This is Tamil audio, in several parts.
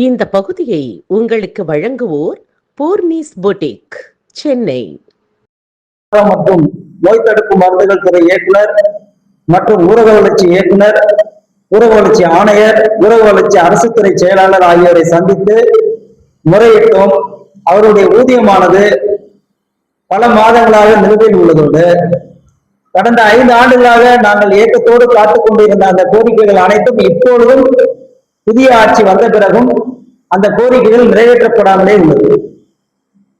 இந்த பகுதியை உங்களுக்கு வழங்குவோர் பூர்ணிஸ் பொட்டிக், சென்னை. மற்றும் நோய் தடுப்பு மருந்துகள் துறை இயக்குனர் மற்றும் ஊரக வளர்ச்சி இயக்குனர், ஊரக வளர்ச்சி ஆணையர், ஊரக வளர்ச்சி அரசு துறை செயலாளர் ஆகியோரை சந்தித்து முறையிட்டோம். அவருடைய ஊதியமானது பல மாதங்களாக நிலுவையில் உள்ளதோடு கடந்த 5 ஆண்டுகளாக நாங்கள் ஏக்கத்தோடு காத்துக் கொண்டிருந்த அந்த கோரிக்கைகள் அனைத்தும் இப்பொழுதும் புதிய ஆட்சி வந்த பிறகும் அந்த கோரிக்கைகள் நிறைவேற்றப்படாமலே உள்ளது.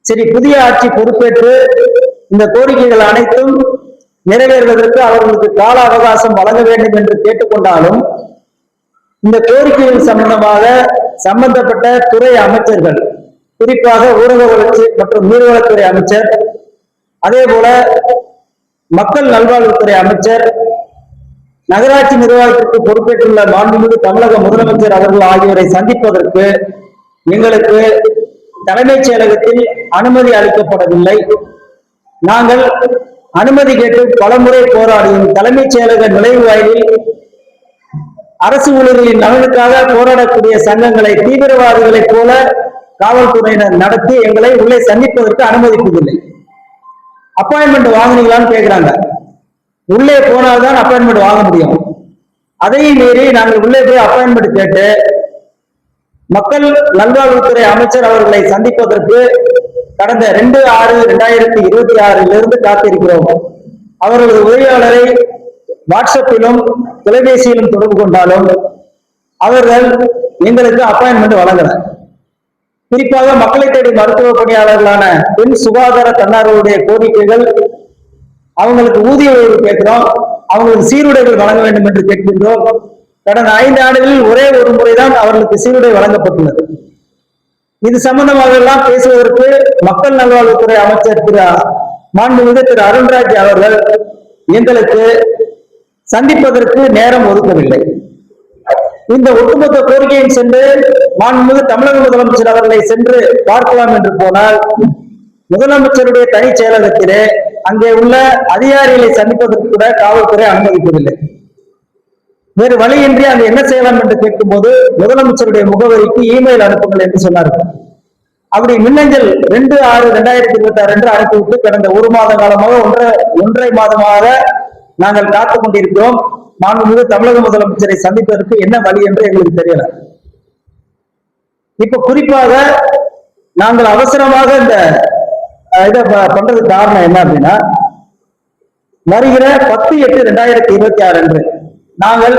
சரி, புதிய ஆட்சி பொறுப்பேற்று இந்த கோரிக்கைகள் அனைத்தும் நிறைவேறுவதற்கு அவர்களுக்கு கால அவகாசம் வழங்க வேண்டும் என்று கேட்டுக்கொண்டாலும் இந்த கோரிக்கைகள் சம்பந்தமாக சம்பந்தப்பட்ட துறை அமைச்சர்கள், குறிப்பாக ஊரக வளர்ச்சி மற்றும் நீர்வளத்துறை அமைச்சர், அதே போல மக்கள் நல்வாழ்வுத்துறை அமைச்சர், நகராட்சி நிர்வாகத்திற்கு பொறுப்பேற்றுள்ள மாண்புமிகு தமிழக முதலமைச்சர் அவர்கள் ஆகியோரை சந்திப்பதற்கு எங்களுக்கு தலைமைச் செயலகத்தில் அனுமதி அளிக்கப்படவில்லை. நாங்கள் அனுமதி கேட்டு பலமுறை போராடியும் தலைமைச் செயலக நுழைவாயிலில் அரசு ஊழியர்களின் நலனுக்காக போராடக்கூடிய சங்கங்களை தீவிரவாதிகளைப் போல காவல்துறையினர் நடத்தி எங்களை உள்ளே சந்திப்பதற்கு அனுமதிப்பதில்லை. அப்பாயின்மெண்ட் வாங்கினீங்களான்னு கேட்கிறாங்க. உள்ளே போனால்தான் அப்பாயின்மெண்ட் வாங்க முடியும். அதையும் மீறி நாங்கள் உள்ளே போய் அப்பாயின்மெண்ட் கேட்டு மக்கள் நல்வாழ்வுத்துறை அமைச்சர் அவர்களை சந்திப்பதற்கு கடந்த 2/6/2026 காத்திருக்கிறோம். அவர்களது உதவியாளரை வாட்ஸ்அப்பிலும் தொலைபேசியிலும் தொடர்பு கொண்டாலும் அவர்கள் எங்களுக்கு அப்பாயின்மெண்ட் வழங்கல. குறிப்பாக மக்களை தேடி மருத்துவ பணியாளர்களான பெண் சுகாதார தன்னார்வலுடைய கோரிக்கைகள், அவங்களுக்கு ஊதிய உயர்வு கேட்கிறோம், அவங்களுக்கு சீருடைகள் வழங்க வேண்டும் என்று கேட்கின்றோம். கடந்த 5 ஆண்டுகளில் ஒரே ஒரு முறைதான் அவர்களுக்கு சீருடை வழங்கப்பட்டுள்ளது. இது சம்பந்தமாக எல்லாம் பேசுவதற்கு மக்கள் நல்வாழ்வுத்துறை அமைச்சர் மாண்புமிகு திரு அருண்ராஜ் அவர்கள் எங்களுக்கு சந்திப்பதற்கு நேரம் ஒதுக்கவில்லை. இந்த ஒட்டுமொத்த கோரிக்கையும் சென்று மாண்புமிகு தமிழக முதலமைச்சர் அவர்களை சென்று பார்க்கலாம் என்று போனால் முதலமைச்சருடைய தனி செயலகத்திலே அங்கே உள்ள அதிகாரிகளை சந்திப்பதற்கு கூட காவல்துறை அனுமதிக்கவில்லை. வேறு வழியின்றி அங்கு என்ன செய்யலாம் என்று கேட்கும்போது முதலமைச்சருடைய முகவரிக்கு இமெயில் அனுப்புங்கள் என்று சொன்னார்கள். அப்படி மின்னஞ்சல் 2/6/2026 என்று அனுப்பிவிட்டு கடந்த 1 மாத காலமாக ஒன்றரை மாதமாக நாங்கள் காத்துக் கொண்டிருக்கிறோம். மாண்புமிகு தமிழக முதலமைச்சரை சந்திப்பதற்கு என்ன வழி என்று எங்களுக்கு தெரியல. இப்ப குறிப்பாக நாங்கள் அவசரமாக இந்த இதை பண்றதுக்கு காரணம் என்ன அப்படின்னா, வருகிற 10/8/2026 அன்று நாங்கள்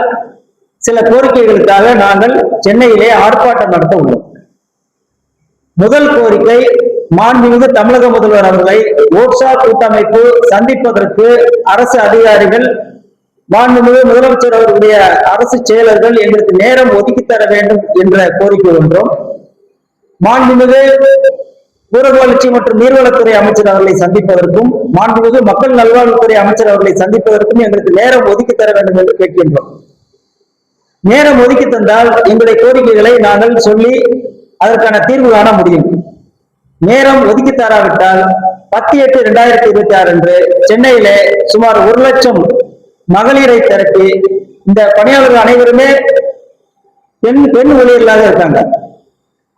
சில கோரிக்கைகளுக்காக நாங்கள் சென்னையிலே ஆர்ப்பாட்டம் நடத்த உள்ளோம். முதல் கோரிக்கை, மாண்புமிகு தமிழக முதல்வர் அவர்களை ஓட்சா கூட்டமைப்பு சந்திப்பதற்கு அரசு அதிகாரிகள், மாண்புமிகு முதலமைச்சர் அவர்களுடைய அரசு செயலர்கள் எங்களுக்கு நேரம் ஒதுக்கி தர வேண்டும் என்ற கோரிக்கை ஒன்றும், மாண்புமிகு ஊரக வளர்ச்சி மற்றும் நீர்வளத்துறை அமைச்சர் அவர்களை சந்திப்பதற்கும், மாண்புமிகு மக்கள் நல்வாழ்வுத்துறை அமைச்சர் அவர்களை சந்திப்பதற்கும் எங்களுக்கு நேரம் ஒதுக்கி தர வேண்டும் என்று கேட்கின்றோம். நேரம் ஒதுக்கி தந்தால் எங்களுடைய கோரிக்கைகளை நாங்கள் சொல்லி அதற்கான தீர்வு காண முடியும். நேரம் ஒதுக்கி தராவிட்டால் 10/8/2026 அன்று சென்னையிலே சுமார் 1 லட்சம் மகளிரை திரட்டி, இந்த பணியாளர்கள் அனைவருமே பெண் ஊழியர்களாக இருக்காங்க.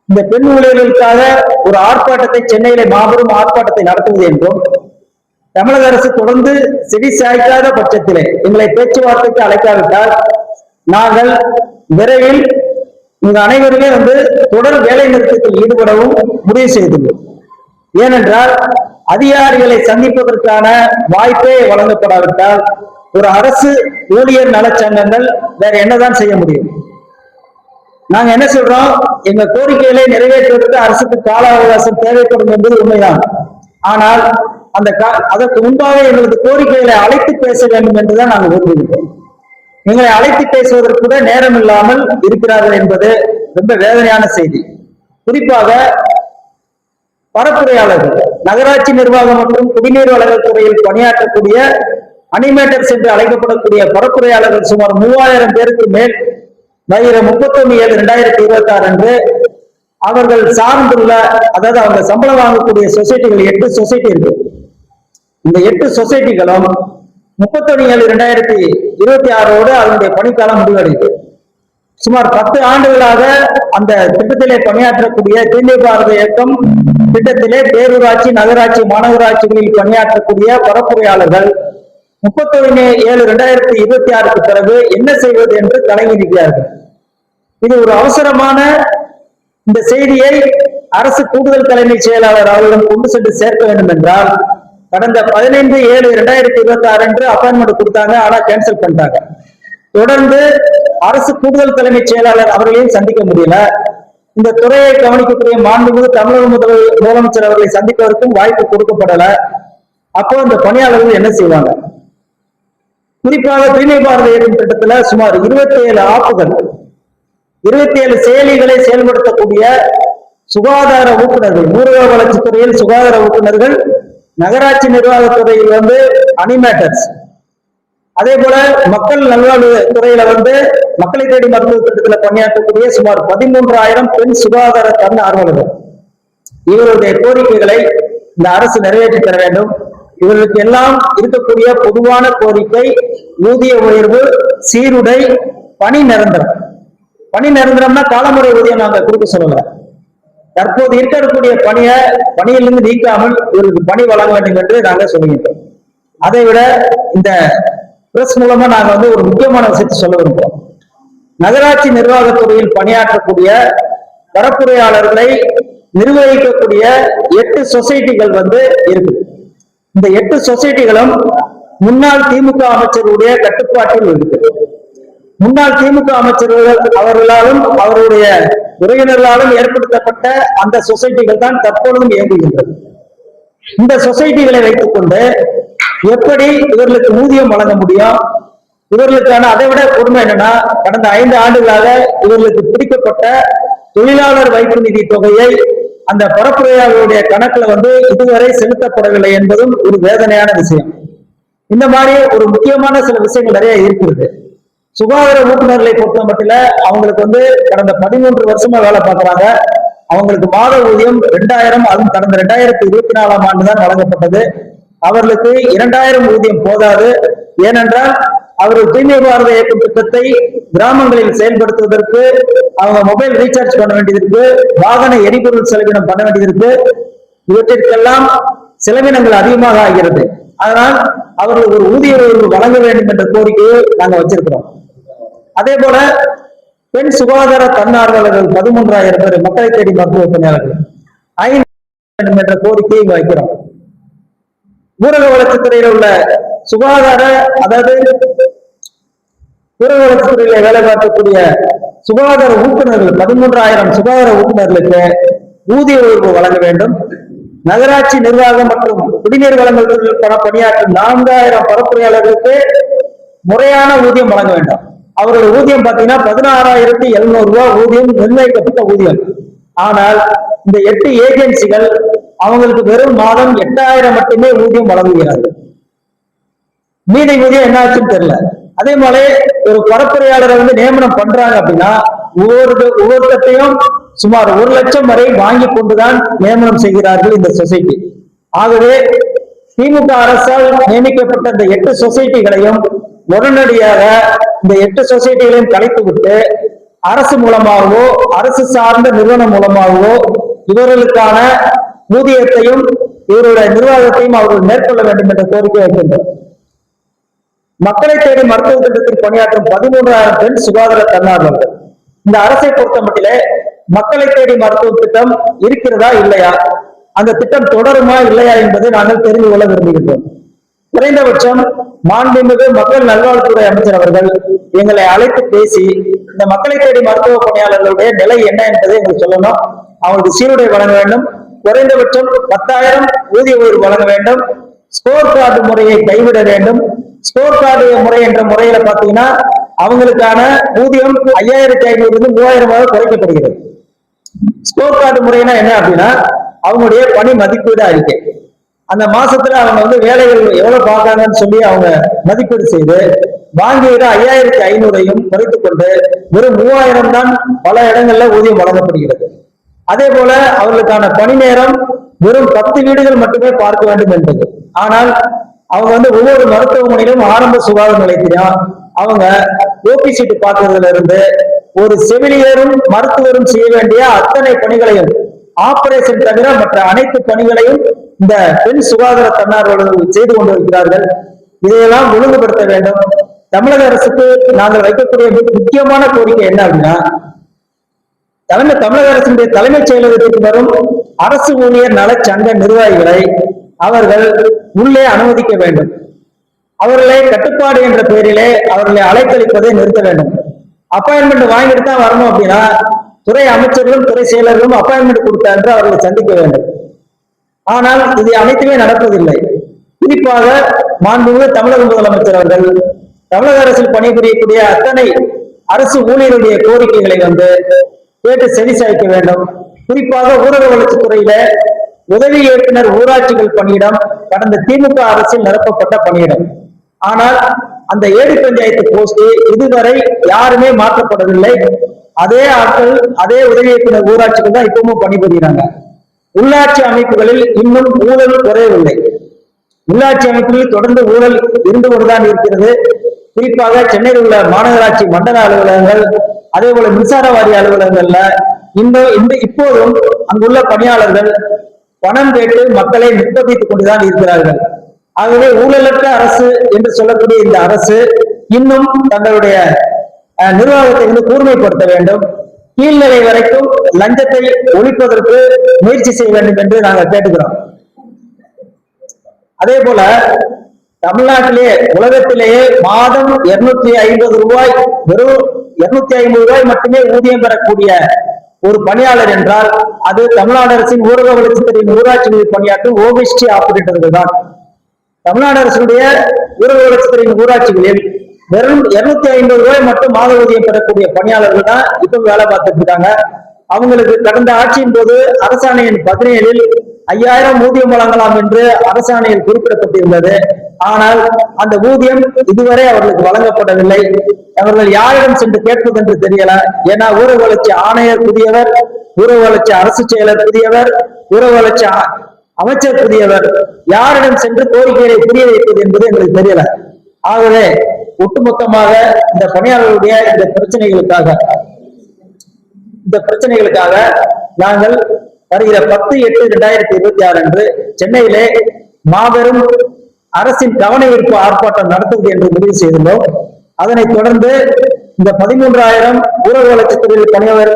இந்த பெண் ஊழியர்களுக்காக ஒரு ஆர்ப்பாட்டத்தை சென்னையிலே மாபெரும் ஆர்ப்பாட்டத்தை நடத்துவது என்றும், தமிழக அரசு தொடர்ந்து செவி சாய்க்காத பட்சத்திலே எங்களை பேச்சுவார்த்தைக்கு அழைக்காவிட்டால் நாங்கள் விரைவில் இங்கு அனைவருமே தொடர் வேலை நிறுத்தத்தில் ஈடுபடவும் முடிவு செய்துள்ளோம். ஏனென்றால் அதிகாரிகளை சந்திப்பதற்கான வாய்ப்பே வழங்கப்படாவிட்டால் ஒரு அரசு ஊழியர் நலச்சங்கங்கள் வேற என்னதான் செய்ய முடியும்? நாங்க என்ன சொல்றோம், எங்க கோரிக்கைகளை நிறைவேற்றுவதற்கு அரசுக்கு கால அவகாசம் தேவைப்படும் என்பது உண்மைதான். ஆனால் அதற்கு முன்பாக எங்களது கோரிக்கைகளை அழைத்து பேச வேண்டும் என்றுதான் நாங்கள் விரும்புகிறோம். எங்களை அழைத்து பேசுவதற்கு கூட நேரம் இல்லாமல் இருக்கிறார்கள் என்பது ரொம்ப வேதனையான செய்தி. குறிப்பாக பரப்புரையாளர்கள், நகராட்சி நிர்வாகம் மற்றும் குடிநீர் வழங்கல் துறையில் பணியாற்றக்கூடிய அனிமேட்டர்ஸ் என்று அழைக்கப்படக்கூடிய பரப்புரையாளர்கள் சுமார் 3000 பேருக்கு மேல் வருகிற 31/7/2026 அன்று அவர்கள் சார்ந்துள்ள, அதாவது அவங்க சம்பளம் வாங்கக்கூடிய சொசைட்டிகள் 8 சொசைட்டி இருக்கு. இந்த 8 சொசைட்டிகளும் 31/7/2026 அதனுடைய பணிக்காலம் முடிவடைது. சுமார் 10 ஆண்டுகளாக அந்த திட்டத்திலே பணியாற்றக்கூடிய தூய்மை பாரத இயக்கம் திட்டத்திலே பேரூராட்சி, நகராட்சி, மாநகராட்சிகளில் பணியாற்றக்கூடிய பரப்புரையாளர்கள் 31/7/2026 பிறகு என்ன செய்வது என்று கலங்கி நிற்கிறார்கள். இது ஒரு அவசரமான இந்த செய்தியை அரசு கூடுதல் தலைமை செயலாளர் அவர்களிடம் கொண்டு சென்று சேர்க்க வேண்டும் என்றால், கடந்த 15/7/2026 அன்று அப்பாயின்மெண்ட் கொடுத்தாங்க, ஆனா கேன்சல் பண்ணிட்டாங்க. தொடர்ந்து அரசு கூடுதல் தலைமை செயலாளர் அவர்களையும் சந்திக்க முடியல. இந்த துறையை கவனிக்கக்கூடிய மாண்புமிகு தமிழக முதலமைச்சர் அவர்களை சந்திப்பதற்கும் வாய்ப்பு கொடுக்கப்படல. அப்போ இந்த பணியாளர்கள் என்ன செய்வாங்க? குறிப்பாக தூய்மை பாரத இயக்கம் திட்டத்துல சுமார் 27 ஆப்புகள், 27 செயலிகளை செயல்படுத்தக்கூடிய சுகாதார ஊக்குநர்கள், ஊரக வளர்ச்சித்துறையில் சுகாதார ஊக்குநர்கள், நகராட்சி நிர்வாகத்துறையில் அனிமேட்டர்ஸ், அதே போல மக்கள் நல்வாழ்வு துறையில மக்களை தேடி மருத்துவ திட்டத்தில் பணியாற்றக்கூடிய சுமார் 13,000 பெண் சுகாதார தன்னார்வலர்கள். இவருடைய கோரிக்கைகளை இந்த அரசு நிறைவேற்றி தர வேண்டும். இவர்களுக்கு எல்லாம் இருக்கக்கூடிய பொதுவான கோரிக்கை ஊதிய உயர்வு, சீருடை, பணி நிரந்தரம். பணி நிரந்தரம்னா காலமுறை ஊதியம் நாங்க கொடுக்க சொல்லல. தற்போது இருக்கக்கூடிய பணியிலிருந்து நீக்காமல் இவருக்கு பணி வழங்க வேண்டும் என்று நாங்கள் சொல்லுகின்றோம். அதை விட இந்த பிரஸ் மூலமா நாங்க ஒரு முக்கியமான விஷயத்தை சொல்ல விரும்புகிறோம். நகராட்சி நிர்வாகத்துறையில் பணியாற்றக்கூடிய பரப்புரையாளர்களை நிர்வகிக்கக்கூடிய 8 சொசைட்டிகள் இருக்கு. இந்த 8 சொசைட்டிகளும் முன்னாள் திமுக அமைச்சருடைய கட்டுப்பாட்டில் இருக்கு. முன்னாள் திமுக அமைச்சர்கள் அவர்களாலும் அவருடைய உறவினர்களாலும் ஏற்படுத்தப்பட்ட அந்த சொசைட்டிகள் தான் தற்பொழுதும் இயங்குகின்றது. இந்த சொசைட்டிகளை வைத்துக் கொண்டு எப்படி இவர்களுக்கு ஊதியம் வழங்க முடியும்? இவர்களுக்கான அதை விட கொடுமை என்னன்னா, கடந்த 5 ஆண்டுகளாக இவர்களுக்கு பிடிக்கப்பட்ட தொழிலாளர் வைப்பு நிதி தொகையை அந்த பரப்புரையாளர்களுடைய கணக்குல இதுவரை செலுத்தப்படவில்லை என்பதும் ஒரு வேதனையான விஷயம். இந்த மாதிரி ஒரு முக்கியமான சில விஷயங்கள் நிறைய இருக்கிறது. சுகாதார ஊக்குநர்களை பொறுத்த மட்டும் அவங்களுக்கு கடந்த 13 வருஷமா வேலை பார்க்கறாங்க. அவங்களுக்கு மாத ஊதியம் 2000, அதுவும் கடந்த 2024ஆம் ஆண்டு தான் வழங்கப்பட்டது. அவர்களுக்கு 2000 ஊதியம் போதாது. ஏனென்றால் அவர்கள் தூய்மை பாரத இயக்கம் திட்டத்தை கிராமங்களில் செயல்படுத்துவதற்கு அவங்க மொபைல் ரீசார்ஜ் பண்ண வேண்டியதற்கு, வாகன எரிபொருள் செலவினம் பண்ண வேண்டியதற்கு, இவற்றிற்கெல்லாம் செலவினங்கள் அதிகமாக ஆகிறது. அதனால் அவர்கள் ஒரு ஊதிய உயர்வு வழங்க வேண்டும் என்ற கோரிக்கையை நாங்கள் வச்சிருக்கிறோம். அதே போல பெண் சுகாதார தன்னார்வலர்கள் 13,000 பேர் மக்களை தேடி மருத்துவ பணியாளர்கள் 5 வேண்டும் என்ற கோரிக்கையை வைக்கிறோம். ஊரக வளர்ச்சித்துறையில் உள்ள சுகாதார, அதாவது ஊரக வளர்ச்சித்துறையில வேலை பார்க்கக்கூடிய சுகாதார ஊக்குநர்கள் 13,000 சுகாதார ஊக்குநர்களுக்கு ஊதிய உயர்வு வழங்க வேண்டும். நகராட்சி நிர்வாகம் மற்றும் குடிநீர் வழங்கல் பணியாற்றும் 4,000 பரப்புரையாளர்களுக்கு முறையான ஊதியம் வழங்க வேண்டும். அவர்கள் ஊதியம் பார்த்தீங்கன்னா 16,700 ரூபாய் ஊதியம், நிர்ணயிக்கப்பட்ட ஊதியம். ஆனால் இந்த 8 ஏஜென்சிகள் அவங்களுக்கு வெறும் மாதம் 8,000 மட்டுமே ஊதியம் வழங்குகிறார்கள். மீதி ஊதியம் என்ன ஆச்சுன்னு தெரியல. அதே மாதிரி ஒரு பரப்புரையாளரை நியமனம் பண்றாங்க அப்படின்னா ஒவ்வொருத்தையும் சுமார் 1 லட்சம் வரை வாங்கி கொண்டுதான் நியமனம் செய்கிறார்கள் இந்த சொசைட்டி. ஆகவே திமுக அரசால் நியமிக்கப்பட்ட இந்த 8 சொசைட்டிகளையும் உடனடியாக இந்த 8 சொசைட்டிகளையும் கலைத்து விட்டு அரசு மூலமாகவோ அரசு சார்ந்த நிறுவனம் மூலமாகவோ இவர்களுக்கான ஊதியத்தையும் இவருடைய நிர்வாகத்தையும் அவர்கள் மேற்கொள்ள வேண்டும் என்ற கோரிக்கை வைக்கின்றோம். மக்களை தேடி மருத்துவ திட்டத்தில் பணியாற்றும் 13,000 பெண் சுகாதார தன்னார்வலர்கள். இந்த அரசை பொறுத்த மட்டிலே மக்களை தேடி மருத்துவ திட்டம் இருக்கிறதா இல்லையா, அந்த திட்டம் தொடருமா இல்லையா என்பதை நாங்கள் தெரிந்து கொள்ள விரும்புகின்றோம். குறைந்தபட்சம் மாண்புமிகு மக்கள் நல்வாழ்வுத்துறை அமைச்சர் அவர்கள் எங்களை அழைத்து பேசி இந்த மக்களை தேடி மருத்துவ பணியாளர்களுடைய நிலை என்ன என்பதை எங்களுக்கு சொல்லணும். அவங்களுக்கு சீருடை வழங்க வேண்டும். குறைந்தபட்சம் 10,000 ஊதிய உயர்வு வழங்க வேண்டும். ஸ்கோர் கார்டு முறையை கைவிட வேண்டும். ஸ்கோர் கார்டு முறை என்ற முறையில பாத்தீங்கன்னா அவங்களுக்கான ஊதியம் 5,500 3,000 குறைக்கப்படுகிறது. ஸ்கோர் கார்டு முறைனா என்ன அப்படின்னா, அவங்களுடைய பணி மதிப்பீடு அறிக்கை, அந்த மாசத்துல அவங்க வேலைகள் எவ்வளவு பார்க்காங்கன்னு சொல்லி அவங்க மதிப்பீடு செய்து வாங்கிய 5,500ஐயும் குறைத்துக் கொண்டு வெறும் 3,000 தான் பல இடங்கள்ல ஊதியம் வழங்கப்படுகிறது. அதே போல அவர்களுக்கான பணி நேரம் வெறும் 10 வீடுகள் மட்டுமே பார்க்க வேண்டும் என்பது. ஆனால் அவங்க ஒவ்வொரு மருத்துவமனையிலும் ஆரம்ப சுகாதார நிலையத்திலும் அவங்க ஓபி சீட்டு பார்க்கறதுல இருந்து ஒரு செவிலியரும் மருத்துவரும் செய்ய வேண்டிய அத்தனை பணிகளையும், ஆபரேஷன் தவிர மற்ற அனைத்து பணிகளையும் இந்த பெண் சுகாதார தன்னார்வலர்கள் செய்து கொண்டிருக்கிறார்கள். இதையெல்லாம் ஒழுங்குபடுத்த வேண்டும். தமிழக அரசுக்கு நாங்கள் வைக்கக்கூடிய முக்கியமான கோரிக்கை என்ன அப்படின்னா, தமிழக அரசினுடைய தலைமைச் செயலகத்திற்கு வரும் அரசு ஊழியர் நலச்சங்க நிர்வாகிகளை அவர்கள் உள்ளே அனுமதிக்க வேண்டும். அவர்களை கட்டுப்பாடு என்ற பெயரிலே அவர்களை அலைக்கழிப்பதை நிறுத்த வேண்டும். அப்பாயின்மெண்ட் வாங்கிட்டு தான் வரணும் அப்படின்னா துறை அமைச்சர்களும் துறை செயலர்களும் அப்பாயின்மெண்ட் கொடுத்த என்று அவர்களை சந்திக்க வேண்டும். ஆனால் இது அனைத்துமே நடப்பதில்லை. குறிப்பாக மாண்புமிகு தமிழக முதலமைச்சர் அவர்கள் தமிழக அரசில் பணிபுரியக்கூடிய அத்தனை அரசு ஊழியருடைய கோரிக்கைகளை கேட்டு செவி சாய்க்க வேண்டும். குறிப்பாக ஊரக வளர்ச்சித்துறையில உதவி இயக்குனர் ஊராட்சிகள் பணியிடம் கடந்த திமுக அரசில் நிரப்பப்பட்ட பணியிடம். ஆனால் அந்த ஏடி பஞ்சாயத்து போஸ்ட் இதுவரை யாருமே மாற்றப்படவில்லை. அதே ஆட்கள், அதே உதவி இயக்குனர் ஊராட்சிகள் தான் இப்பவும் பணிபுரிகிறாங்க. உள்ளாட்சி அமைப்புகளில் இன்னும் ஊழல் குறையவில்லை. உள்ளாட்சி அமைப்புகளில் தொடர்ந்து ஊழல் இருந்து கொண்டுதான் இருக்கிறது. குறிப்பாக சென்னையில் உள்ள மாநகராட்சி மண்டல அலுவலகங்கள், அதே போல மின்சார வாரிய அலுவலகங்கள்ல இப்போதும் அங்குள்ள பணியாளர்கள் பணம் கேட்டு மக்களை நிர்பந்தித்துக் கொண்டுதான் இருக்கிறார்கள். ஆகவே ஊழலற்ற அரசு என்று சொல்லக்கூடிய இந்த அரசு இன்னும் தங்களுடைய நிர்வாகத்தை கூர்மைப்படுத்த வேண்டும். கீழ்நிலை வரைக்கும் லஞ்சத்தை ஒழிப்பதற்கு முயற்சி செய்ய வேண்டும் என்று நாங்கள் கேட்டுக்கிறோம். அதே போல தமிழ்நாட்டிலே உலகத்திலேயே மாதம் 250 ரூபாய், வெறும் 250 ரூபாய் மட்டுமே ஊதியம் பெறக்கூடிய ஒரு பணியாளர் என்றால் அது தமிழ்நாடு அரசின் ஊரக வளர்ச்சித்துறையின் ஊராட்சிகளில் பணியாற்றும் ஓபிஎஸ்டி ஆபரேட்டர்கள் தான். தமிழ்நாடு அரசுடைய ஊரக வளர்ச்சித்துறையின் ஊராட்சிகளில் வெறும் 250 ரூபாய் மட்டும் மாத ஊதியம் பெறக்கூடிய பணியாளர்கள் தான் இப்ப வேலை பார்த்துட்டு இருக்காங்க. அவங்களுக்கு கடந்த ஆட்சியின் போது அரசாணையின் 17 5000 ஊதியம் வழங்கலாம் என்று அரசாணையில் குறிப்பிடப்பட்டிருந்தது. ஆனால் அந்த ஊதியம் இதுவரை அவர்களுக்கு வழங்கப்படவில்லை. அவர்கள் யாரிடம் சென்று கேட்பது என்று தெரியல. ஏன்னா ஊரக வளர்ச்சி ஆணையர் புதியவர், ஊரக வளர்ச்சி அரசு செயலர் புதியவர், ஊரக வளர்ச்சி அமைச்சர் புதியவர். யாரிடம் சென்று கோரிக்கைகளை புரிய வைப்பது என்பது எங்களுக்கு தெரியல. ஆகவே ஒட்டுமொத்தமாக இந்த பணியாளர்களுடைய இந்த பிரச்சனைகளுக்காக நாங்கள் வருகிற 10/8/2026 அன்று சென்னையிலே மாபெரும் அரசின் கவன ஈர்ப்பு ஆர்ப்பாட்டம் நடத்துவது என்று முடிவு செய்துள்ளோம். அதனைத் தொடர்ந்து இந்த 13,000 ஊரக வளர்ச்சித்துறையில்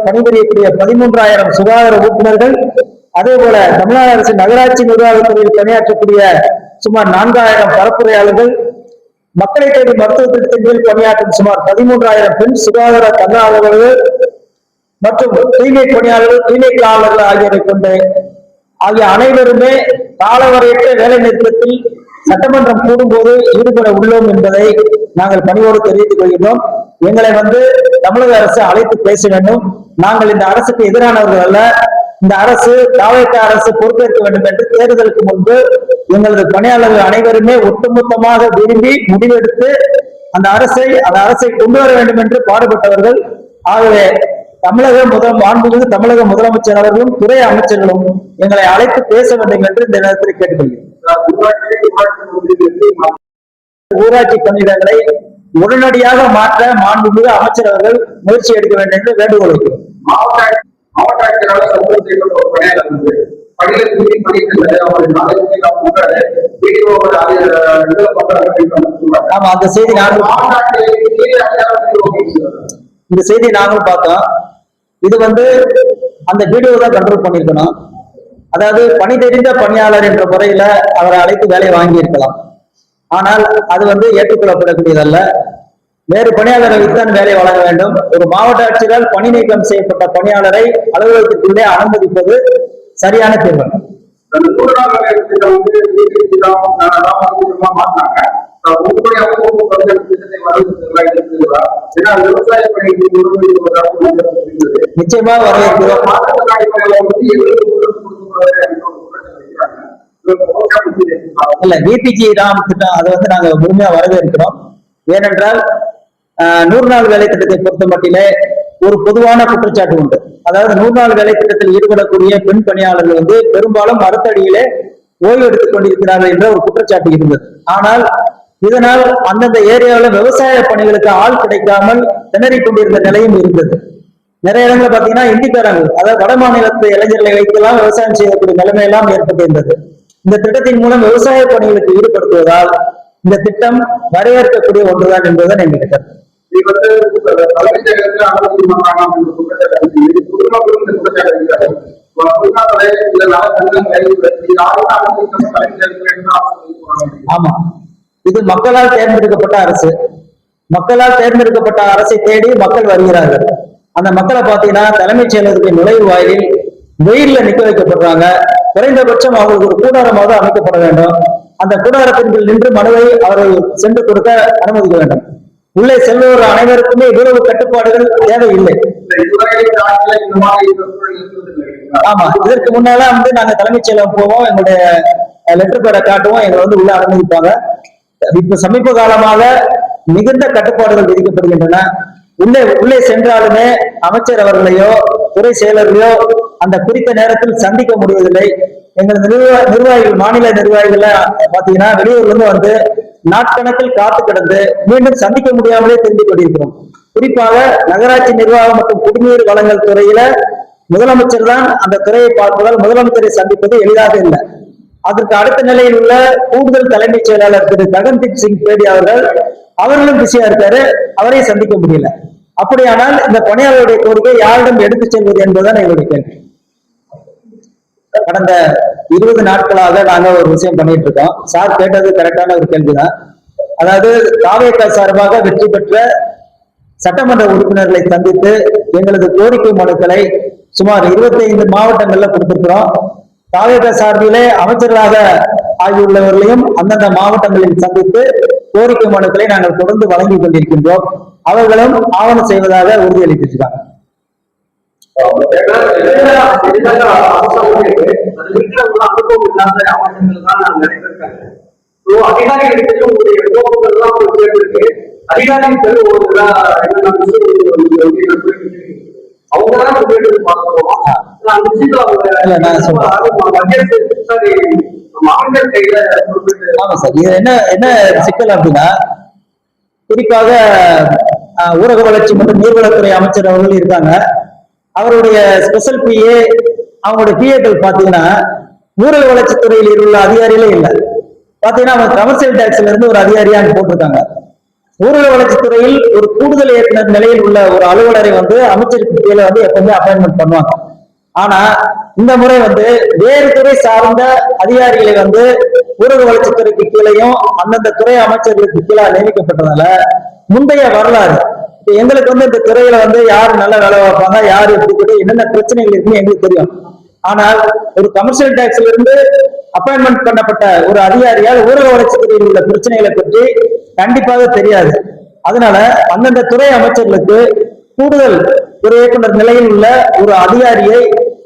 பணிபுரியக்கூடிய 13,000 சுகாதார ஓட்டுநர்கள், அதே போல தமிழ்நாடு அரசின் நகராட்சி நிர்வாகத்துறையில் பணியாற்றக்கூடிய சுமார் 4,000 பரப்புரையாளர்கள், மக்களை தேடி மருத்துவ திட்டத்தின் கீழ் பணியாற்றும் சுமார் 13,000 பெண் சுகாதார தன்னார்வலர்கள் மற்றும் தூய்மை பணியாளர்கள், தூய்மை காவலர்கள் ஆகிய அனைவருமே காலவரையற்ற வேலை நிறுத்தத்தில் சட்டமன்றம் கூடும்போது ஈடுபட உள்ளோம் என்பதை நாங்கள் பணியோடு தெரிவித்துக் கொள்கிறோம். எங்களை தமிழக அரசு அழைத்து பேச வேண்டும். நாங்கள் இந்த அரசுக்கு எதிரானவர்கள் அல்ல. இந்த அரசு தாவேக அரசு பொறுப்பேற்க வேண்டும் என்று தேர்தலுக்கு முன்பு எங்களது பணியாளர்கள் அனைவருமே ஒட்டுமொத்தமாக விரும்பி முடிவெடுத்து அந்த அரசை கொண்டு வர வேண்டும் என்று பாடுபட்டவர்கள். ஆகவே மாண்புமிகு தமிழக முதலமைச்சர் அவர்களும் துறை அமைச்சர்களும் எங்களை அழைத்து பேச வேண்டும் என்று இந்த நேரத்தில் கேட்டுக்கொள்கிறேன். ஊராட்சி பணியிடங்களை உடனடியாக மாற்ற மாண்புமிகு அமைச்சர் அவர்கள் முயற்சி எடுக்க வேண்டும் என்று வேண்டுகோள் வைக்கிறோம். மாவட்ட ஆட்சியரால் சமூகம் செய்யப்பட்ட ஒரு பணியாளர் அந்த செய்தி இந்த செய்தி நாங்களும் பார்த்தோம். இது அந்த வீடியோ தான் கண்ட்ரோல் பண்ணிருக்கணும். அதாவது பணி தெரிந்த பணியாளர் என்ற முறையில அவரை அழைத்து வேலை வாங்கி இருக்கலாம். ஆனால் அது ஏற்றுக்கொள்ளப்படக்கூடியதல்ல. வேறு பணியாளரை வைத்தான் வேலை வழங்க வேண்டும். ஒரு மாவட்ட ஆட்சியரால் பணி நீக்கம் செய்யப்பட்ட பணியாளரை அலுவலகத்திற்குள்ளே அனுமதிப்பது சரியான தீர்வு. நிச்சயமா வரவேற்கிறோம். இல்ல விபிஜி ராம் திட்டம் அதை நாங்க முழுமையா வரவேற்கிறோம். ஏனென்றால் 100 நாள் வேலை திட்டத்தை பொறுத்த மட்டிலே ஒரு பொதுவான குற்றச்சாட்டு உண்டு. அதாவது 100 நாள் வேலை திட்டத்தில் ஈடுபடக்கூடிய பெண் பணியாளர்கள் பெரும்பாலும் மரத்தடியிலே ஓய்வு எடுத்துக் கொண்டிருக்கிறார்கள் என்ற ஒரு குற்றச்சாட்டு இருந்தது. ஆனால் இதனால் அந்தந்த ஏரியாவில் விவசாய பணிகளுக்கு ஆள் கிடைக்காமல் திணறி கொண்டிருந்த நிலையும் இருந்தது. நிறைய இடங்கள் பாத்தீங்கன்னா இந்திக்காரங்கள், அதாவது வட மாநிலத்து இளைஞர்களை வைத்தெல்லாம் விவசாயம் செய்யக்கூடிய நிலைமையெல்லாம் ஏற்பட்டிருந்தது. இந்த திட்டத்தின் மூலம் விவசாய பணிகளுக்கு ஈடுபடுத்துவதால் இந்த திட்டம் வரவேற்கக்கூடிய ஒன்றுதான் என்பதுதான் எங்களுக்கு கருத்து. தலைமைச் செயலகத்தில் அனுமதி பண்றாங்க அப்படின்ற குற்றச்சாட்டு பொதுமக்களும் இந்த குற்றச்சாட்டு ஆமா, இது மக்களால் தேர்ந்தெடுக்கப்பட்ட அரசு. மக்களால் தேர்ந்தெடுக்கப்பட்ட அரசை தேடி மக்கள் வருகிறார்கள். அந்த மக்களை பாத்தீங்கன்னா தலைமைச் செயலகத்தின் நுழைவு வாயிலில் வெயில்ல நிக்க வைக்கப்படுறாங்க. குறைந்தபட்சம் அவங்களுக்கு ஒரு கூடாரமாவது அமைக்கப்பட வேண்டும். அந்த கூடாரத்தின் நின்று மனுவை அவர்கள் சென்று கொடுக்க அனுமதிக்க வேண்டும். உள்ளே செல்வோர் அனைவருக்குமே இவ்வளவு கட்டுப்பாடுகள் தேவையில்லை. ஆமா, இதற்கு முன்னால நாங்க தலைமைச் செயலகம் போவோம், எங்களுடைய லெட்டர் பேடை காட்டுவோம், எங்களை உள்ள அனுமதிப்பாங்க. இப்ப சமீப காலமாக மிகுந்த கட்டுப்பாடுகள் விதிக்கப்படுகின்றன. உள்ளே சென்றாலுமே அமைச்சர் அவர்களையோ துறை செயலர்களையோ அந்த குறித்த நேரத்தில் சந்திக்க முடிவதில்லை. எங்களது நிர்வாகிகள், மாநில நிர்வாகிகள் பாத்தீங்கன்னா வெளியூர்ல இருந்து நாட்கணக்கில் காத்து கிடந்து மீண்டும் சந்திக்க முடியாமலே திரும்பி கொண்டிருக்கிறோம். குறிப்பாக நகராட்சி நிர்வாகம் மற்றும் குடிநீர் வழங்கல் துறையில முதலமைச்சர் தான் அந்த துறையை பார்ப்பதால் முதலமைச்சரை சந்திப்பது எளிதாக இல்லை. அதற்கு அடுத்த நிலையில் உள்ள கூடுதல் தலைமைச் செயலாளர் திரு ககன்தீப் சிங் பேடி அவர்களும் பிஸியா இருக்காரு, அவரையும் சந்திக்க முடியல. அப்படியானால் இந்த பணியாளருடைய கோரிக்கை யாரிடம் எடுத்துச் செல்வது என்பதுதான் எங்களுடைய கேள்வி. கடந்த 20 நாட்களாக நாங்க ஒரு விஷயம் பண்ணிட்டு இருக்கோம். சார் கேட்டது கரெக்டான ஒரு கேள்விதான். அதாவது தாவேகா சார்பாக வெற்றி பெற்ற சட்டமன்ற உறுப்பினர்களை சந்தித்து எங்களது கோரிக்கை மனுக்களை சுமார் 25 மாவட்டங்கள்ல கொடுத்திருக்கிறோம். தாவேகா சார்பிலே அமைச்சர்களாக ஆகியுள்ளவர்களையும் அந்தந்த மாவட்டங்களில் சந்தித்து கோரிக்கை மனுக்களை நாங்கள் தொடர்ந்து வழங்கி கொண்டிருக்கின்றோம். அவர்களும் ஆவணம் செய்வதாக உறுதியளித்திருக்கிறாங்க. என்ன சிக்கல் அப்படின்னா, குறிப்பாக ஊரக வளர்ச்சி மற்றும் நீர்வளத்துறை அமைச்சர் அவர்கள் இருக்காங்க. அவருடைய ஸ்பெஷல் பிஏ, அவங்களுடைய பிஏக்கள் பாத்தீங்கன்னா ஊரக வளர்ச்சித்துறையில் உள்ள அதிகாரிகளே இல்லை. பாத்தீங்கன்னா அவங்க கமர்ஷியல் டாக்ஸ்ல இருந்து ஒரு அதிகாரியா போட்டிருக்காங்க. ஊரக வளர்ச்சித்துறையில் ஒரு கூடுதல் இயக்குனர் நிலையில் உள்ள ஒரு அலுவலரை அமைச்சருக்கு கீழே எப்பவுமே அப்பாயின்மெண்ட் பண்ணுவாங்க. ஆனா இந்த முறை வேறு துறை சார்ந்த அதிகாரிகளை ஊரக வளர்ச்சித்துறைக்கு கீழையும் அந்தந்த துறை அமைச்சர்களுக்கு கீழே நியமிக்கப்பட்டதால முந்தைய வரலாறு எங்களுக்கு இந்த துறையில யாரு நல்ல வேலை பார்ப்பாங்க, யாரு எப்படி என்னென்ன பிரச்சனைகள் இருக்குன்னு எங்களுக்கு தெரியும். ஆனால் ஒரு கமர்ஷியல் டாக்ஸ்ல இருந்து அப்பாயின்மெண்ட் பண்ணப்பட்ட ஒரு அதிகாரியால் ஊரக வளர்ச்சித்துறையில் உள்ள பிரச்சனைகளை பற்றி கண்டிப்பாக தெரியாது. அதனால அந்தந்த துறை அமைச்சர்களுக்கு கூடுதல் துறை இயக்குனர் நிலையில் உள்ள ஒரு அதிகாரியை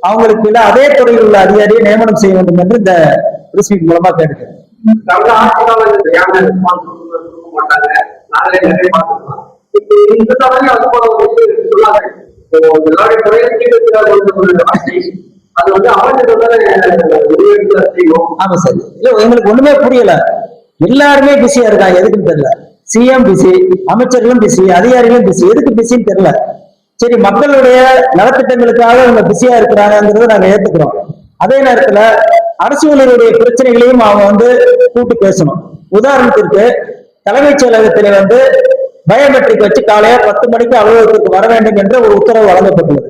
அவங்களுக்கு இல்ல அதே துறையில் உள்ள அதிகாரியை நியமனம் செய்ய வேண்டும் என்று இந்த பிரஸ் மீட் மூலமா கேட்டுக்கிறேன். இந்த தவறை அது போல சொல்லாங்க. ஆமா சார், இல்ல எங்களுக்கு ஒண்ணுமே புரியல. எல்லாருமே பிஸியா இருக்காங்க, எதுக்குன்னு தெரியல. சிஎம் பிஸி, அமைச்சர்களும் பிஸி, அதிகாரிகளும் பிஸி, எதுக்கு பிஸின்னு தெரியல. சரி, மக்களுடைய நலத்திட்டங்களுக்காக அவங்க பிஸியா இருக்கிறாங்கிறத நாங்க ஏத்துக்கிறோம். அதே நேரத்துல அரசு ஊழியருடைய பிரச்சனைகளையும் அவங்க கூட்டு பேசணும். உதாரணத்திற்கு தலைமைச் செயலகத்திலே பயோமெட்ரிக் வச்சு காலையா 10 மணிக்கு அலுவலகத்துக்கு வர வேண்டும் என்ற ஒரு உத்தரவு வழங்கப்பட்டுள்ளது.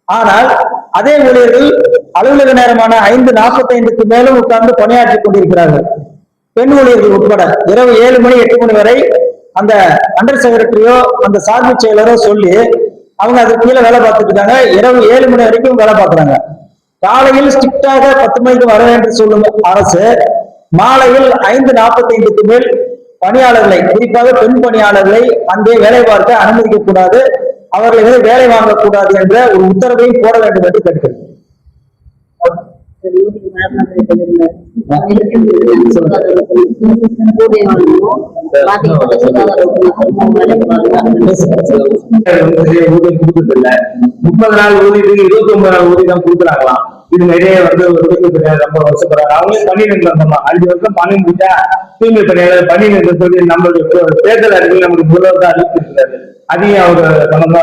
ஆனால் அதே ஊழியர்கள் அலுவலக நேரமான 5:45க்கு மேலும் உட்கார்ந்து பணியாற்றி கொண்டிருக்கிறார்கள். பெண் ஊழியர்கள் உட்பட இரவு 7 மணி 8 மணி வரை அந்த அண்டர் செக்ரட்டரியோ அந்த சார்பு செயலரோ சொல்லி அவங்க அதுக்கு கீழே வேலை பார்த்துட்டு இருக்காங்க. இரவு 7 மணி வரைக்கும் வேலை பார்க்கறாங்க. காலையில் ஸ்ட்ரிக்டாக 10 மணிக்கு வர வேண்டும் சொல்லும் அரசு மாலையில் 5:45க்கு மேல் பணியாளர்களை, குறிப்பாக பெண் பணியாளர்களை அங்கே வேலை பார்க்க அனுமதிக்க கூடாது, அவர்களை வேலை வாங்கக்கூடாது என்ற ஒரு உத்தரவையும் போட வேண்டும் என்று கேட்கிறேன். ஊதியம் 30 நாள் ஊதியத்துக்கு 29 நாள் ஊதியம் கொடுக்குறாங்களாம். இது நிறைய வந்து தூய்மை பணியாளர் ரொம்ப வருஷப்படுறாங்க. அவங்களே பண்ணி நிறுத்தம் 5 வருஷம் பண்ணி முடிச்சா தூய்மை பணியாளர் பண்ணி நிறுத்த சொல்லி நம்மளுடைய தேர்தல் அறிக்கையில் நம்மளுடைய முதல்வர் அறிவிச்சிருக்கிறாரு. அதையும் அவர் சம்பந்தமா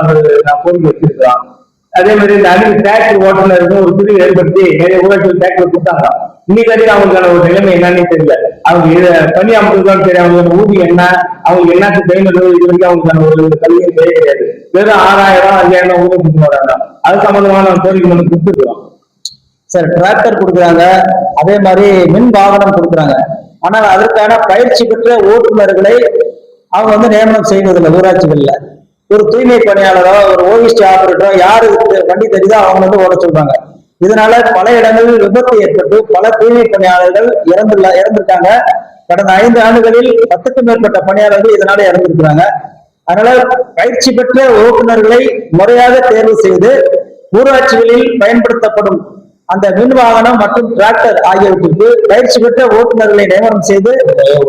நான் கோரிக்கை வச்சிருக்கிறோம். அதே மாதிரி இந்த அணில் டேக்ஸ் ஓட்டுநருக்கு ஒரு பிரிவு ஏற்படுத்தி நிறைய ஊழல் டேக்ஸ் கொடுத்தாங்க. இன்னைக்கு வரைக்கும் அவங்களுக்கான ஒரு நிலைமை என்னன்னு தெரியல. அவங்க இதை பணி அமைப்புதான் சரி, அவங்களுக்கு ஊதியம் என்ன, அவங்க என்னத்து செய்யணும், இது வரைக்கும் அவங்களுக்கான ஒரு கல்வியும் செய்ய கிடையாது. வெறும் 6000 5000 ஊதியம் கொடுத்து வராங்க. அது சம்பந்தமான கோரிக்கை நம்ம கொடுத்துருக்கோம் சார். டிராக்டர் கொடுக்குறாங்க, அதே மாதிரி மின் வாகனம் கொடுக்குறாங்க. ஆனால் அதற்கான பயிற்சி பெற்ற ஓட்டுநர்களை அவங்க வந்து நியமனம் செய்வதில்லை. ஊராட்சிகள்ல ஒரு தூய்மை பணியாளரோ ஒரு ஓவிஸ்ட் ஆபரேட்டரோ யாரு வண்டி தெரியுதோ அவங்க வந்து ஓட சொல்றாங்க. இதனால பல இடங்களில் விபத்து ஏற்பட்டு பல தூய்மை பணியாளர்கள் இறந்திருக்காங்க. கடந்த 5 ஆண்டுகளில் 10க்கும் மேற்பட்ட பணியாளர்கள் இதனால இறந்திருக்கிறாங்க. அதனால பயிற்சி பெற்ற ஓட்டுநர்களை முறையாக தேர்வு செய்து ஊராட்சிகளில் பயன்படுத்தப்படும் அந்த மின் வாகனம் மற்றும் டிராக்டர் ஆகியவற்றிற்கு பயிற்சி பெற்ற ஓட்டுநர்களை நியமனம் செய்து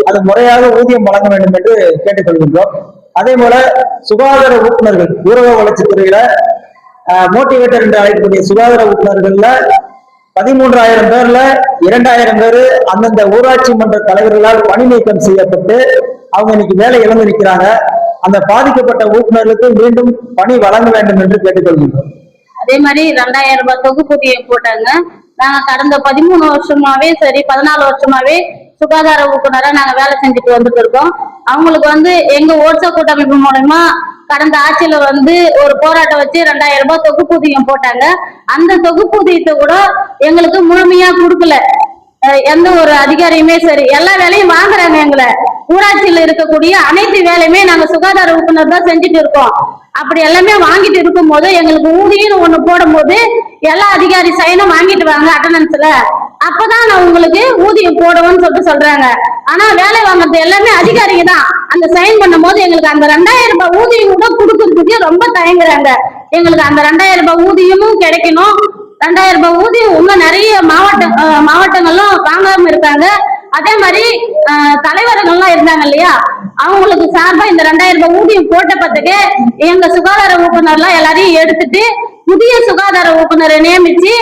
அது முறையாக ஊதியம் வழங்க வேண்டும் என்று கேட்டுக்கொள்கின்றோம். அதே போல சுகாதார ஊட்டுநர்கள், ஊரக வளர்ச்சித்துறையில மோட்டிவேட்டர் என்று அழைக்கக்கூடிய சுகாதார ஊட்டுநர்கள்ல 13,000 பேர்ல 2,000 பேர் அந்தந்த ஊராட்சி மன்ற தலைவர்களால் பணி நீக்கம் செய்யப்பட்டு அவங்க இன்னைக்கு வேலை இழந்து நிற்கிறாங்க. அந்த பாதிக்கப்பட்ட ஊட்டுநர்களுக்கு மீண்டும் பணி வழங்க வேண்டும் என்று கேட்டுக்கொள்கின்றோம். அதே மாதிரி 2000 ரூபாய் தொகுப்பூதியம் போட்டாங்க. நாங்க கடந்த 13 வருஷமாவே சரி 14 வருஷமாவே சுகாதார ஊக்குனரா நாங்க வேலை செஞ்சுட்டு வந்துட்டு இருக்கோம். அவங்களுக்கு வந்து எங்க ஓட்சா கூட்டமைப்பு மூலமா கடந்த ஆட்சியில வந்து ஒரு போராட்டம் வச்சு 2000 ரூபாய் தொகுப்பூதியம் போட்டாங்க. அந்த தொகுப்பூதியத்தை கூட எங்களுக்கு முழுமையா கொடுக்கல. எந்த ஒரு அதிகாரியுமே சரி, எல்லா வேலையும் வாங்குறாங்க. எங்களை ஊராட்சியில இருக்கக்கூடிய அனைத்து வேலையுமே நாங்க சுகாதார ஊக்குனர் தான் செஞ்சுட்டு இருக்கோம். அப்படி எல்லாமே வாங்கிட்டு இருக்கும் போது எங்களுக்கு ஊதியம் ஒண்ணு போடும் போது எல்லா அதிகாரி சைனும் வாங்கிட்டு வாங்க அட்டண்டன்ஸ்ல, அப்பதான் நான் உங்களுக்கு ஊதியம் போடுவேன்னு சொல்றாங்க. ஆனா வேலை வாங்குறது எல்லாமே அதிகாரிங்க தான். அந்த சைன் பண்ணும் போது எங்களுக்கு அந்த 2000 ரூபாய் ஊதியம் கூட கொடுக்கறதுக்கு ரொம்ப தயங்குறாங்க. எங்களுக்கு அந்த 2000 ரூபாய் ஊதியமும் கிடைக்கணும். 2000 ரூபாய் ஊதியம் இன்னும் நிறைய மாவட்டங்களும் வாங்காம இருக்காங்க. அதே மாதிரி தலைவர்கள்லாம் இருந்தாங்க இல்லையா, அவங்களுக்கு சார்பா இந்த 2000 ரூபாய் ஊதியம் போட்ட பத்துக்கு எங்க சுகாதார ஊக்குனர்லாம் எல்லாரையும் எடுத்துட்டு புதிய சுகாதார ஊக்குனரை நியமிச்சு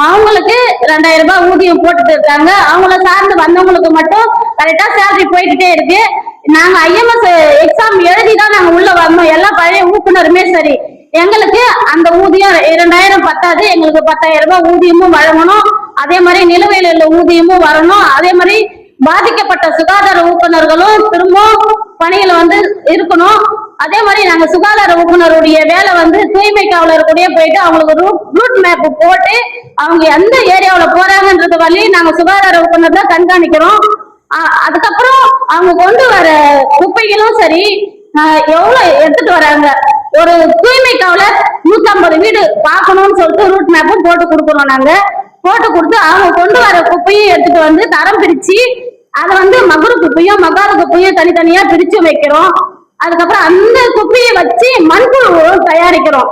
அவங்களுக்கு 2000 ரூபாய் ஊதியம் போட்டுட்டு இருக்காங்க. அவங்கள சார்ந்து வந்தவங்களுக்கு மட்டும் கரெக்டா சேலரி போய்கிட்டே இருக்கு. நாங்க ஐஎம்எஸ் எக்ஸாம் எழுதிதான் நாங்க உள்ள வரணும். எல்லா பழைய ஊக்குனருமே சரி, எங்களுக்கு அந்த ஊதியம் 2000 பத்தாது. எங்களுக்கு 10,000 ரூபாய் ஊதியமும் வழங்கணும். அதே மாதிரி நிலுவையில் உள்ள ஊதியமும் வரணும். அதே மாதிரி பாதிக்கப்பட்ட சுகாதார ஊக்குனர்களும் திரும்ப பணியில வந்து இருக்கணும். அதே மாதிரி நாங்க சுகாதார ஊக்குனருடைய வேலை வந்து தூய்மை காவலர் கூட போயிட்டு அவங்களுக்கு ரூட் மேப் போட்டு அவங்க எந்த ஏரியாவில போறாங்கன்றது வழி நாங்க சுகாதார ஊக்குனர் தான் கண்காணிக்கிறோம். அதுக்கப்புறம் அவங்க கொண்டு வர குப்பைகளும் சரி எவ்வளவு எடுத்துட்டு வராங்க. ஒரு தூய்மை காவலர் 150 வீடு பார்க்கணும்னு சொல்லிட்டு ரூட் மேப்பும் போட்டு கொடுக்குறோம். நாங்க போட்டு கொடுத்து அவங்க கொண்டு வர குப்பையும் எடுத்துட்டு வந்து தரம் பிரிச்சு அதை வந்து மகுரு குப்பையும் மகாத குப்பையும் தனித்தனியா பிரிச்சு வைக்கிறோம். அதுக்கப்புறம் அந்த குப்பையை வச்சு மண்புழு தயாரிக்கிறோம்.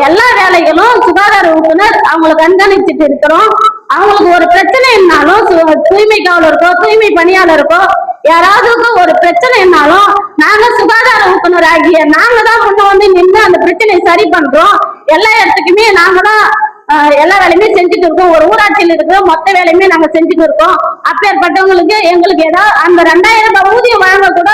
எல்லா வேலைகளும் சுகாதார ஊக்குனர் அவங்களை கண்காணிச்சுட்டு இருக்கிறோம். அவங்களுக்கு ஒரு பிரச்சனைனாலும் தூய்மை காவலருக்கோ தூய்மை பணியாளருக்கோ யாராவது ஒரு பிரச்சனைனாலும் நாங்க சுகாதார ஊக்குனர் ஆகிய நாங்க தான் முன்ன வந்து நின்று அந்த பிரச்சனையை சரி பண்றோம். எல்லா இடத்துக்குமே நாங்க தான் எல்லா வேலையுமே செஞ்சுட்டு இருக்கோம். ஒரு ஊராட்சியில் இருக்கிற மொத்த வேலையுமே நாங்க செஞ்சுட்டு இருக்கோம். அப்பேற்பட்டவங்களுக்கு எங்களுக்கு ஏதாவது அந்த 2000 ரூபாய் ஊதியம் வழங்க கூட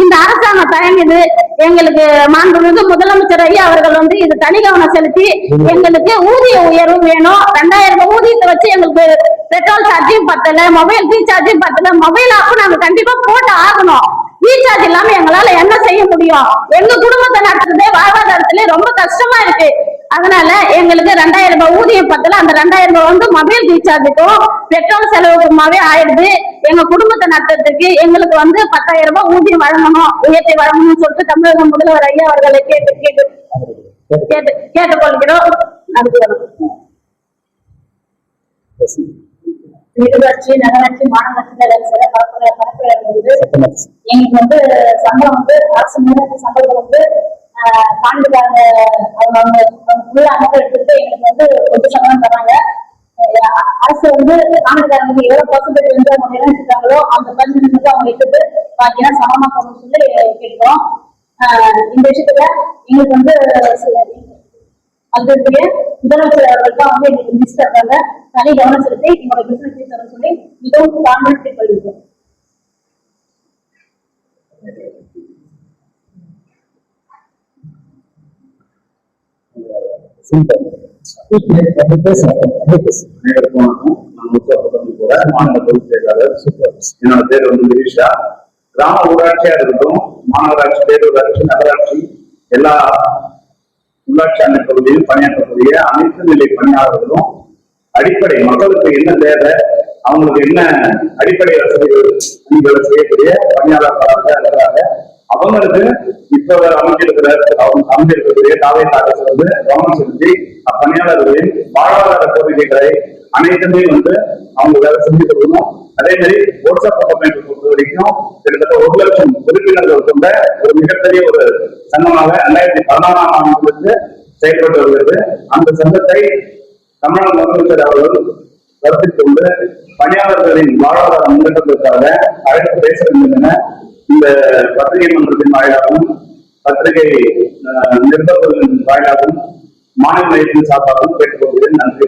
இந்த அரசாங்கம் தயங்குது. எங்களுக்கு மாண்புமிகு முதலமைச்சர் ஐயா அவர்கள் வந்து இது தனி கவனம் செலுத்தி எங்களுக்கு ஊதிய உயர்வு வேணும். 2000 ரூபாய் ஊதியத்தை வச்சு எங்களுக்கு பெட்ரோல் சார்ஜும் பத்தல, மொபைல் ரீசார்ஜும் பத்தல. மொபைல் ஆப்பும் நாங்க கண்டிப்பா போட்டு ஆகணும். ரீசார்ஜ் இல்லாம எங்களால என்ன செய்ய முடியும்? எங்க குடும்பத்தை நடத்துறதே வாழ்வாதாரத்திலே ரொம்ப கஷ்டமா இருக்கு. அதனால எங்களுக்கு 2000 ரூபாய் ஊதியம் பத்தல. அந்த 2000 ரூபாய் வந்து மொபைல் ரீசார்ஜுக்கும் பெட்ரோல் செலவுக்குமாவே ஆயிடுது. எங்க குடும்பத்தை நடத்துறதுக்கு எங்களுக்கு வந்து 10,000 ரூபாய் ஊதியம் வழங்கணும், உயர்த்தி வழங்கணும்னு சொல்லிட்டு தமிழக முதல்வர் ஐயா அவர்களை கேட்டுக்கொள்கிறோம். வீடுகாட்சி நகராட்சி மாநகராட்சி எங்களுக்கு வந்து சம்பளம் வந்து அரசு சம்பளம் வந்து காண்பிக்காங்க. அவங்க ஃபுல்லா அமௌண்ட் எடுத்துட்டு எங்களுக்கு வந்து கொஞ்சம் சம்பளம் தராங்க. அரசு வந்து காண்பிக்காரங்களுக்கு எவ்வளவு பர்சன்டேஜ் வந்து அவங்க என்ன இருக்காங்களோ அந்த பர்சன்டேஜ் வந்து அவங்க எடுத்துட்டு பாத்தீங்கன்னா சமமா போகணும்னு சொல்லி கேட்கிறோம். இந்த விஷயத்துல எங்களுக்கு வந்து அதனுடைய முதலமைச்சர் அவர்கள் தான் வந்து எங்களுக்கு மினிஸ்டர் தனி கவனம் செலுத்தி எங்களோட பிசினஸ் சொல்லி மிகவும் கான்பிடன்ட் கொள்கிறோம். மாநில பொதுச் செயலாளர். என்னோட பேர் வந்து திரிஷா. கிராம ஊராட்சியா இருக்கட்டும், மாநகராட்சி, பேரூராட்சி, நகராட்சி, எல்லா உள்ளாட்சி அமைப்புகளிலும் பணியாற்றக்கூடிய அனைத்து நிலை பணியாளர்களும் அடிப்படை மக்களுக்கு என்ன தேவை, அவங்களுக்கு என்ன அடிப்படை வசதிகள் பணிகளை செய்யக்கூடிய பணியாளர்களாக இருக்கிறாங்க. அவங்களுக்கு இப்ப அமைஞ்சிருக்கக்கூடிய தாவேக அரசு வந்து கவனம் செலுத்தி அப்பணியாளர்களின் வாழ்வாதார கோரிக்கைகளை அனைத்துமே வந்து அவங்க வேலை செஞ்சு கொடுக்கணும். அதே மாதிரி வாட்ஸ்அப் கட்டமைப்பை பொறுத்த வரைக்கும் கிட்டத்தட்ட 1 லட்சம் உறுப்பினர்கள் கொண்ட ஒரு மிகப்பெரிய ஒரு சங்கமாக 2016ஆம் ஆண்டிலிருந்து செயல்பட்டு வருகிறது. அந்த சங்கத்தை தமிழக முதலமைச்சர் அவர்கள் கருத்தில் கொண்டு பணியாளர்களின் வாழ்வாதார முன்னேற்றத்திற்காக அழைத்து பேச வேண்டும் என இந்த பத்திரிகை மன்றத்தின் வாயிலாகவும் பத்திரிகை நிருபர்களின் வாயிலாகவும் மாநில மையத்தின் சார்பாகவும் கேட்டுக்கொள்கிறேன். நன்றி.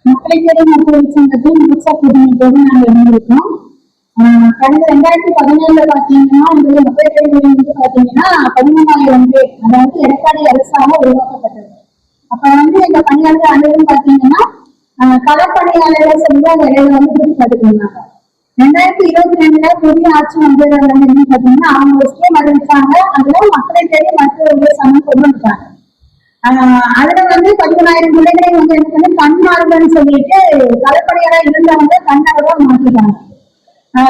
மக்களை தேடி மக்கள் சங்கத்தின் நாங்கள் இருந்திருக்கோம். கடந்த 2017 பாத்தீங்கன்னா இந்த மக்கள் தேடி வந்து பாத்தீங்கன்னா 13,000 பேர், அதாவது எடப்பாடி அரசாங்கம் உருவாக்கப்பட்டது. அப்ப வந்து எங்க பணியாளர்கள் அனைவரும் பாத்தீங்கன்னா களப்பணியாளர்கள் சொல்லி அந்த இடையில வந்து குறிப்பிட்டு இருந்தாங்க. 2022 புதிய ஆட்சி வந்தது வந்து பாத்தீங்கன்னா அவங்க ஒரு ஸ்கீம் அறிவிச்சாங்க. அதுல மக்களை தேடி மருத்துவ சங்கம் கொண்டு வந்துட்டாங்க. அதுல வந்து 13,000 பிள்ளைகளை வந்து என்ன கண்மாறுதல் சொல்லிட்டு களப்பணியாளர் இருந்தவங்க கண்ணாக மாற்றிட்டாங்க.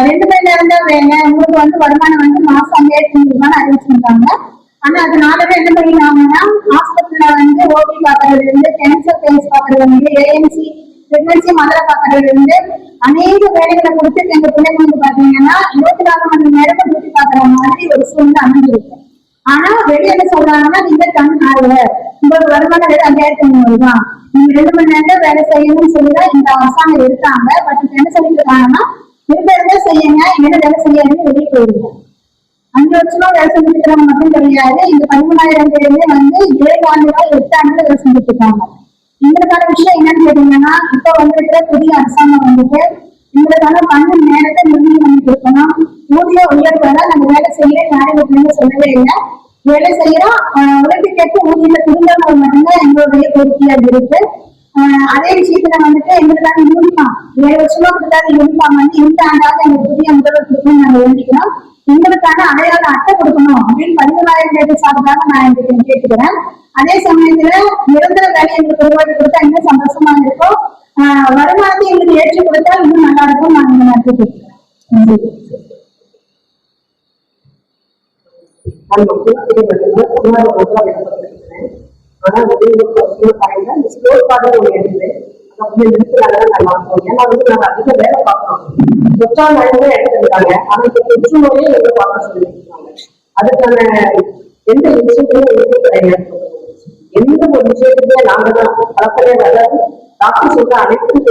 2 மணி நேரம் தான் வேலை, உங்களுக்கு வந்து வருமானம் வந்து மாசம் 5,000 அறிவிச்சிருந்தாங்க. ஆனா அது 4 பேர் என்ன பண்ணிருந்தாங்கன்னா ஹாஸ்பிட்டல்ல வந்து ஓபி பாக்குறதுல இருந்து கேன்சர் கேஸ் பாக்குறதுல இருந்து ஏஎம்சி பிரெக்னன்சி மதுரை பாக்குறதுல இருந்து அநேக வேலைகளை கொடுத்து எங்க பிள்ளைங்க வந்து பாத்தீங்கன்னா 24 மணி நேரம் டியூட்டி பாக்குற மாதிரி ஒரு சூழ்நிலை அமைஞ்சிருக்கு. ஆனா வெளியில சொல்றாங்கன்னா நீங்க கண் ஆகல, உங்களுக்கு வருமானம் 5,500 தான், நீங்க 2 மணி நேரம் வேலை செய்யணும்னு சொல்லிதான் இந்த அரசாங்கம் எடுத்தாங்க. பட் என்ன சொல்லிட்டு இருக்காங்கன்னா இருக்கிறத செய்யுங்க, என்ன வேலை செய்யாதுன்னு வெளியே போயிருங்க. 5 வருஷமா வேலை செஞ்சுட்டு இருக்கிறவங்க மட்டும் கிடையாது, இந்த 13,000 பேருமே வந்து 7 ஆண்டுகள் 8 ஆண்டுகள் வேலை செஞ்சுட்டு இருக்காங்க. எங்களுக்கான விஷயம் என்னன்னு கேட்டீங்கன்னா, இப்ப வந்துட்டு புதிய அரசாங்கம் வந்துட்டு எங்களுக்கான பணி நேரத்தை நிர்ணயம் பண்ணி கொடுக்கணும். ஊதிய உயர்வுல நாங்க வேலை செய்யற யாரும் சொல்லவே இல்லை. வேலை செய்யறோம், உழைப்புக்கேற்ற ஊதியத்தை திருந்தவங்க மட்டும்தான் எங்களுடைய கோரிக்கையா இருக்கு. அதே விஷயத்துல வந்துட்டு எங்களுக்கான யூனிஃபார்ம் 7 வருஷமா கொடுத்தாத யூனிஃபார்ம் வந்து இந்த ஆண்டாவது எங்களுக்கு புதிய முதல்வர் கொடுக்கணும்னு நாங்க வேண்டிக்கிறோம். எங்களுக்கான அடையாள அட்டை கொடுக்கணும் அப்படின்னு 13,000 பேர் சார்பாக நான் எங்களுக்கு கேட்டுக்கிறேன். அதே சமயத்துல நிரந்தர வேலை எங்களுக்கு உருவாக்கி கொடுத்தா இன்னும் சந்தோஷமா இருக்கும். வருமானத்தை எங்களுக்கு ஏற்றி கொடுத்தா இன்னும் நல்லா இருக்கும். நான் இந்த நேரத்தை கேட்கிறேன். ஆனா இந்த ஸ்டோர் கார்டு ஒண்ணு இருக்குது. ஏன்னா வந்து நாங்க அதிக வேலை பார்க்கணும். தொற்றால் மழை எடுத்துருக்காங்க. ஆனா இப்ப தொற்று நோயே எங்க பார்க்க சொல்லிருக்காங்க. அதுக்கான எந்த விஷயத்தையும் எதுவுமே கிடையாது. எந்த ஒரு விஷயத்துக்குமே நாங்க தான் கலப்பையா வராது. டாக்டர் சொல்ற அனைத்தும்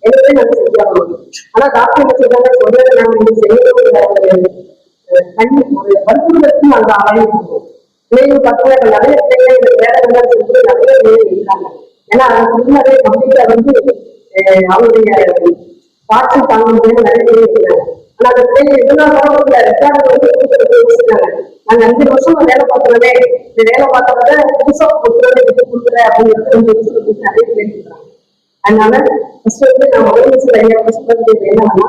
எல்லாமே நாங்க செஞ்சாகணும். ஆனா டாக்டர் என்ன சொல்றாங்க, சொல்றது நாங்க செய்யணும். கண்ணி ஒரு வற்புறுத்தலுக்கும் நாங்க ஆராய்ச்சி பிள்ளைகள் பார்த்தீங்கன்னா நிறைய பிள்ளைகள் வேலை இருந்தாலும் சொல்லி நிறைய பிள்ளைகள் இருக்காங்க. ஏன்னா அதுக்கு முன்னாடியே கம்ப்ளீட்டா வந்து அவங்களுடைய காய்ச்சல் தாங்க முடியாது நிறைய பேர் இருக்கிறாங்க. ஆனா அந்த பிள்ளைகள் இதெல்லாம் ரெக்கார்டு வந்து யோசிக்கிறாங்க. நாங்க 5 வருஷம் வேலை பார்த்தோன்னே இந்த வேலை பார்த்தவங்க புதுசா கொடுக்குறத விட்டு கொடுக்குறேன் அப்படிங்கிறது 2 வருஷம் நிறைய பேர் இருக்கிறாங்க. அதனால ஃபர்ஸ்ட் வந்து நான் முதலமைச்சர் ஐயா சொல்றது என்னன்னா,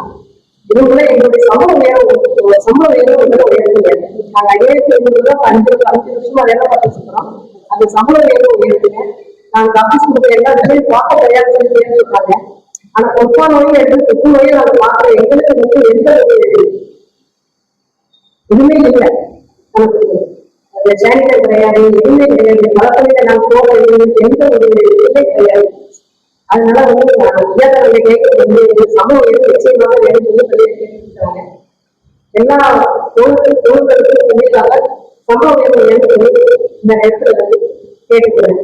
இதுக்குள்ள எங்களுடைய சம்பள உயர்வு வந்து உயர்வு. நாங்க 5,500 5 வருஷமா வேலை பார்த்துட்டு இருக்கிறோம். அந்த சம்பள உயர்வு உயர்வுங்க. நாங்க ஆபீஸ் கொடுக்குற எல்லா விஷயம் பார்க்க தயார் செய்யணும்னு சொல்றாங்க. ஆனா தொற்றா நோயை எடுத்து தொற்று நோயை நாங்க பார்க்குற எங்களுக்கு வந்து எந்த ஒரு இதுவுமே இல்லை. நமக்கு ஜானிட்டர் கிடையாது, எதுவுமே கிடையாது. மரப்பள்ளியில நாங்க போக எந்த ஒரு இதுவுமே கிடையாது. அதனால வந்து உயர்ந்த கேட்கறது வந்து சமூக உயர்வு நிச்சயமாக வேணும் சொல்லி கேட்டுருக்காங்க. எல்லா தொழில்களுக்கும் சொல்லியிருக்காங்க. சமூக உயர்வு வேணும் சொல்லி இந்த நேரத்துல வந்து கேட்டுக்கிறேன்.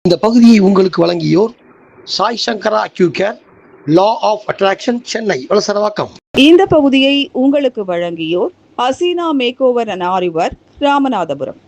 இந்த பகுதியை உங்களுக்கு வழங்கியோர் Sai Sankara acute care, law of attraction, Chennai Valasaravakkam. இந்த பகுதியை உங்களுக்கு வழங்கியோர் ஹசீனா மேக் ஓவர் அண்ட் ஆரிவர், ராமநாதபுரம்.